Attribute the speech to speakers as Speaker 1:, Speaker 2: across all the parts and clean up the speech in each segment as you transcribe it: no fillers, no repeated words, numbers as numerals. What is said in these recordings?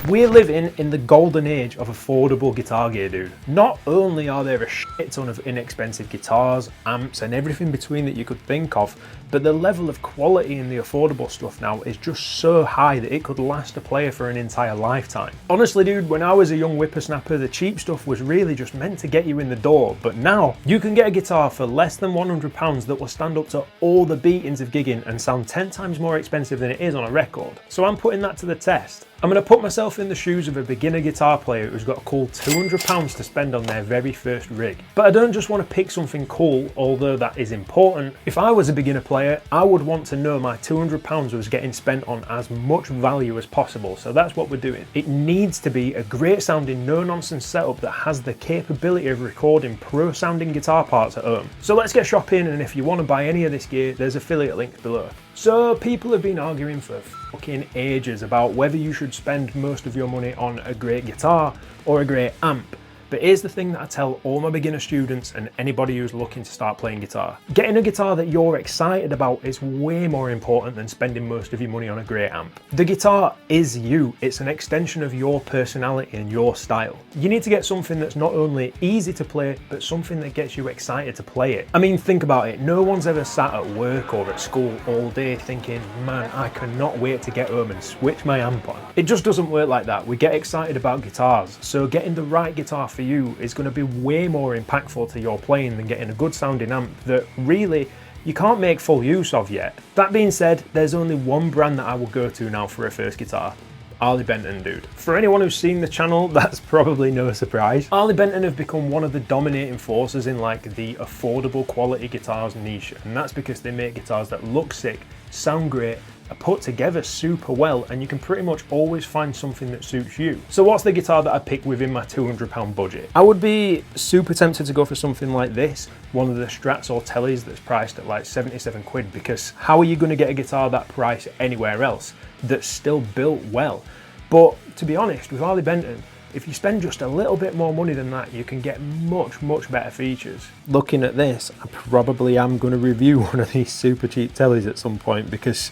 Speaker 1: We're living in the golden age of affordable guitar gear, dude. Not only are there a shit ton of inexpensive guitars, amps and everything between that you could think of, but the level of quality in the affordable stuff now is just so high that it could last a player for an entire lifetime. Honestly, dude, when I was a young whippersnapper, the cheap stuff was really just meant to get you in the door, but now you can get a guitar for less than £100 that will stand up to all the beatings of gigging and sound 10 times more expensive than it is on a record. So I'm putting that to the test. I'm going to put myself in the shoes of a beginner guitar player who's got a cool £200 to spend on their very first rig. But I don't just want to pick something cool, although that is important. If I was a beginner player, I would want to know my £200 was getting spent on as much value as possible, so that's what we're doing. It needs to be a great sounding, no nonsense setup that has the capability of recording pro sounding guitar parts at home. So let's get shopping, and if you want to buy any of this gear, there's affiliate links below. So people have been arguing for fucking ages about whether you should spend most of your money on a great guitar or a great amp. But here's the thing that I tell all my beginner students and anybody who's looking to start playing guitar. Getting a guitar that you're excited about is way more important than spending most of your money on a great amp. The guitar is you. It's an extension of your personality and your style. You need to get something that's not only easy to play, but something that gets you excited to play it. I mean, think about it. No one's ever sat at work or at school all day thinking, man, I cannot wait to get home and switch my amp on. It just doesn't work like that. We get excited about guitars, so getting the right guitar for you is going to be way more impactful to your playing than getting a good sounding amp that really you can't make full use of yet. That being said, there's only one brand that I will go to now for a first guitar. Harley Benton, dude. For anyone who's seen the channel, that's probably no surprise. Harley Benton have become one of the dominating forces in like the affordable quality guitars niche, and that's because they make guitars that look sick, sound great, are put together super well, and you can pretty much always find something that suits you. So what's the guitar that I pick within my £200 budget? I would be super tempted to go for something like this, one of the Strats or Tellys that's priced at like 77 quid, because how are you going to get a guitar that price anywhere else that's still built well? But to be honest, with Harley Benton, if you spend just a little bit more money than that, you can get much better features. Looking at this, I probably am going to review one of these super cheap Tellys at some point because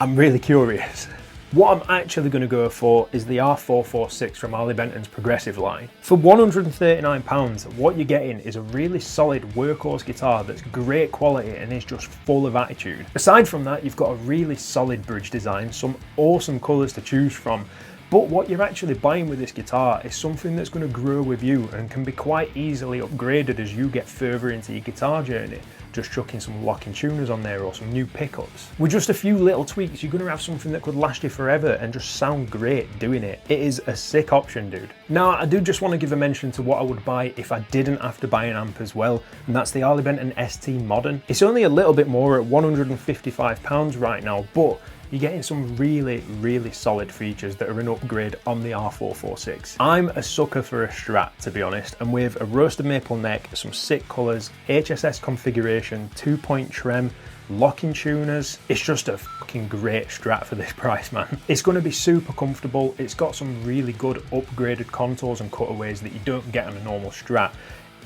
Speaker 1: I'm really curious. What I'm actually going to go for is the R446 from Harley Benton's Progressive line. For £139, what you're getting is a really solid workhorse guitar that's great quality and is just full of attitude. Aside from that, you've got a really solid bridge design, some awesome colours to choose from, but what you're actually buying with this guitar is something that's going to grow with you and can be quite easily upgraded as you get further into your guitar journey. Just chucking some locking tuners on there or some new pickups. With just a few little tweaks, you're going to have something that could last you forever and just sound great doing it. It is a sick option, dude. Now, I do just want to give a mention to what I would buy if I didn't have to buy an amp as well, and that's the Harley Benton ST Modern. It's only a little bit more at £155 right now, but you're getting some really solid features that are an upgrade on the R446. I'm a sucker for a Strat, to be honest, and with a roasted maple neck, some sick colours, HSS configuration, 2-point trem, locking tuners, it's just a fucking great Strat for this price, man. It's going to be super comfortable. It's got some really good upgraded contours and cutaways that you don't get on a normal Strat.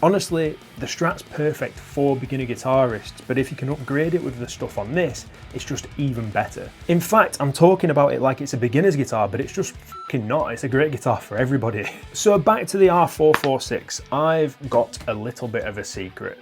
Speaker 1: Honestly, the Strat's perfect for beginner guitarists, but if you can upgrade it with the stuff on this, it's just even better. In fact, I'm talking about it like it's a beginner's guitar, but it's just fucking not. It's a great guitar for everybody. So back to the R446, I've got a little bit of a secret.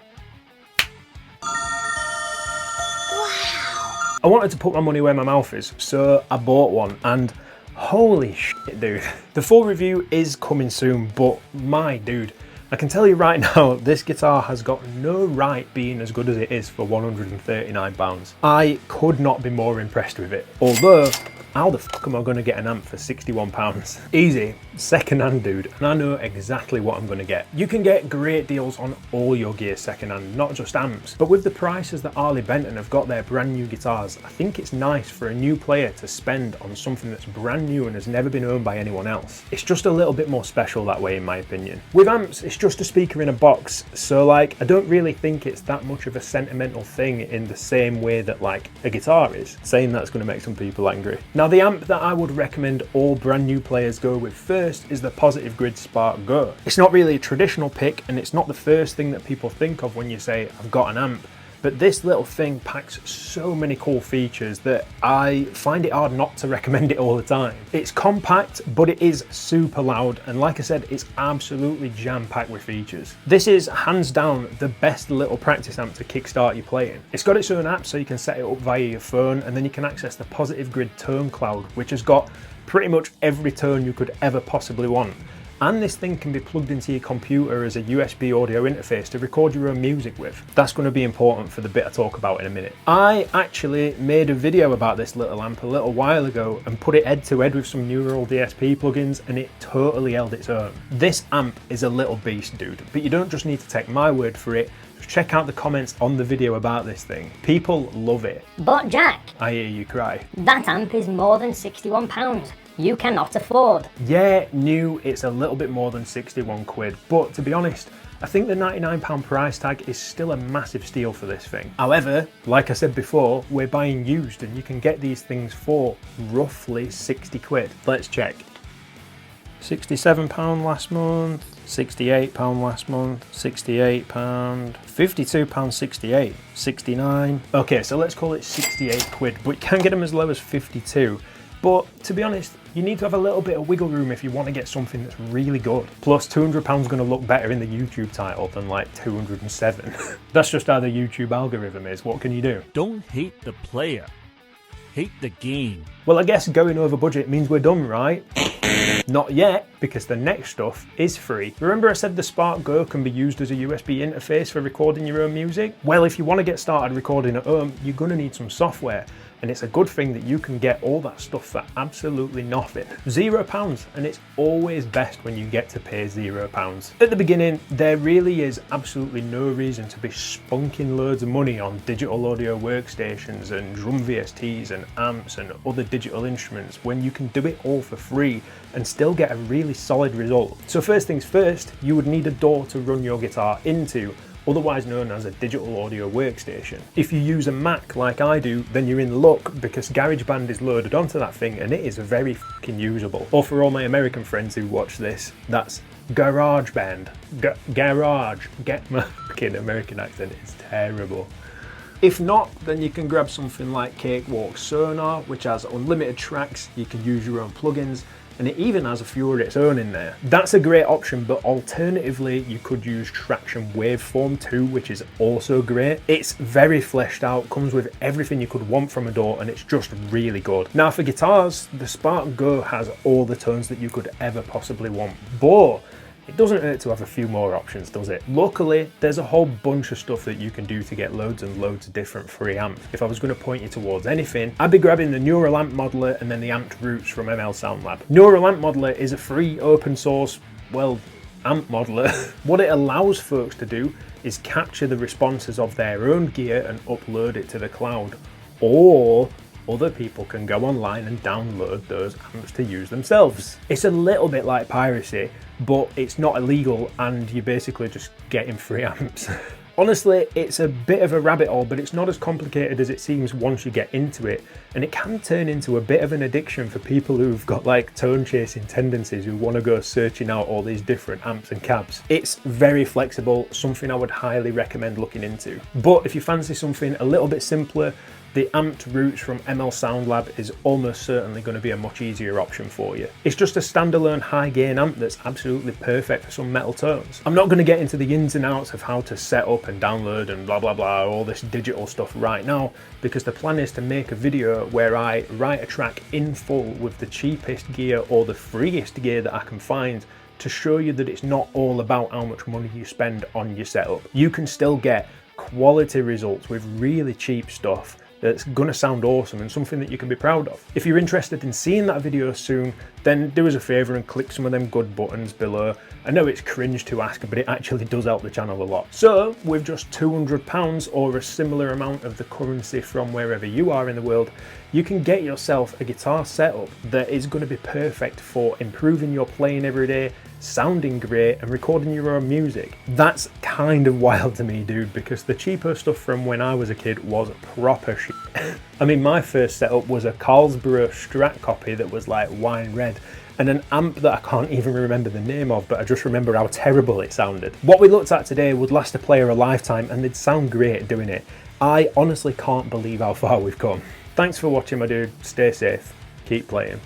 Speaker 1: I wanted to put my money where my mouth is, so I bought one, and holy shit, dude. The full review is coming soon, but my dude, I can tell you right now, this guitar has got no right being as good as it is for £139. I could not be more impressed with it. Although, how the fuck am I going to get an amp for £61? Easy, second hand, dude, and I know exactly what I'm going to get. You can get great deals on all your gear second hand, not just amps, but with the prices that Harley Benton have got their brand new guitars, I think it's nice for a new player to spend on something that's brand new and has never been owned by anyone else. It's just a little bit more special that way, in my opinion. With amps, it's just a speaker in a box, so like, I don't really think it's that much of a sentimental thing in the same way that like a guitar is. Saying that's going to make some people angry. Now, the amp that I would recommend all brand new players go with first is the Positive Grid Spark Go. It's not really a traditional pick, and it's not the first thing that people think of when you say, I've got an amp, but this little thing packs so many cool features that I find it hard not to recommend it all the time. It's compact, but it is super loud, and like I said, it's absolutely jam-packed with features. This is hands down the best little practice amp to kickstart your playing. It's got its own app, so you can set it up via your phone, and then you can access the Positive Grid Tone Cloud, which has got pretty much every tone you could ever possibly want. And this thing can be plugged into your computer as a USB audio interface to record your own music with. That's going to be important for the bit I talk about in a minute. I actually made a video about this little amp a little while ago and put it head to head with some neural DSP plugins, and it totally held its own. This amp is a little beast, dude, but you don't just need to take my word for it. Check out the comments on the video about this thing. People love it.
Speaker 2: But Jack,
Speaker 1: I hear you cry.
Speaker 2: That amp is more than £61. You cannot afford.
Speaker 1: Yeah, new, it's a little bit more than 61 quid, but to be honest, I think the £99 price tag is still a massive steal for this thing. However, like I said before, we're buying used and you can get these things for roughly 60 quid. Let's check. £67 last month, £68 last month, £68, £52.68, 69. Okay, so let's call it 68 quid, but you can get them as low as 52. But to be honest, you need to have a little bit of wiggle room if you want to get something that's really good. Plus £200 going to look better in the YouTube title than like 207. That's just how the YouTube algorithm is. What can you do?
Speaker 3: Don't hate the player, hate the game.
Speaker 1: Well, I guess going over budget means we're done, right? Not yet, because the next stuff is free. Remember I said the Spark Go can be used as a USB interface for recording your own music? Well, if you want to get started recording at home, you're going to need some software. And it's a good thing that you can get all that stuff for absolutely nothing. £0, and it's always best when you get to pay £0. At the beginning, there really is absolutely no reason to be spunking loads of money on digital audio workstations and drum VSTs and amps and other digital instruments when you can do it all for free and still get a really solid result. So first things first, you would need a DAW to run your guitar into, otherwise known as a digital audio workstation. If you use a Mac like I do, then you're in luck because GarageBand is loaded onto that thing and it is very fucking usable. Or for all my American friends who watch this, that's GarageBand. Garage. Get my fucking American accent, it's terrible. If not, then you can grab something like Cakewalk Sonar, which has unlimited tracks, you can use your own plugins, and it even has a few of its own in there. That's a great option, but alternatively, you could use Traktion Waveform too, which is also great. It's very fleshed out, comes with everything you could want from a DAW, and it's just really good. Now for guitars, the Spark Go has all the tones that you could ever possibly want, but it doesn't hurt to have a few more options, does it? Luckily, there's a whole bunch of stuff that you can do to get loads and loads of different free amps. If I was going to point you towards anything, I'd be grabbing the Neural Amp Modeler and then the Amped Roots from ML Sound Lab. Neural Amp Modeler is a free open source, well, amp modeler. What it allows folks to do is capture the responses of their own gear and upload it to the cloud. Or other people can go online and download those amps to use themselves. It's a little bit like piracy, but it's not illegal and you're basically just getting free amps. Honestly, it's a bit of a rabbit hole, but it's not as complicated as it seems once you get into it, and it can turn into a bit of an addiction for people who've got like tone chasing tendencies who want to go searching out all these different amps and cabs. It's very flexible, something I would highly recommend looking into. But if you fancy something a little bit simpler, the Amped Roots from ML Sound Lab is almost certainly going to be a much easier option for you. It's just a standalone high gain amp that's absolutely perfect for some metal tones. I'm not going to get into the ins and outs of how to set up and download and blah blah blah, all this digital stuff right now, because the plan is to make a video where I write a track in full with the cheapest gear or the freest gear that I can find to show you that it's not all about how much money you spend on your setup. You can still get quality results with really cheap stuff that's gonna sound awesome and something that you can be proud of. If you're interested in seeing that video soon, then do us a favour and click some of them good buttons below. I know it's cringe to ask, but it actually does help the channel a lot. So, with just £200 or a similar amount of the currency from wherever you are in the world, you can get yourself a guitar setup that is going to be perfect for improving your playing every day, sounding great, and recording your own music. That's kind of wild to me, dude, because the cheaper stuff from when I was a kid was proper shit. I mean, my first setup was a Carlsbad Strat copy that was like wine red, and an amp that I can't even remember the name of, but I just remember how terrible it sounded. What we looked at today would last a player a lifetime and they'd sound great doing it. I honestly can't believe how far we've come. Thanks for watching, my dude. Stay safe. Keep playing.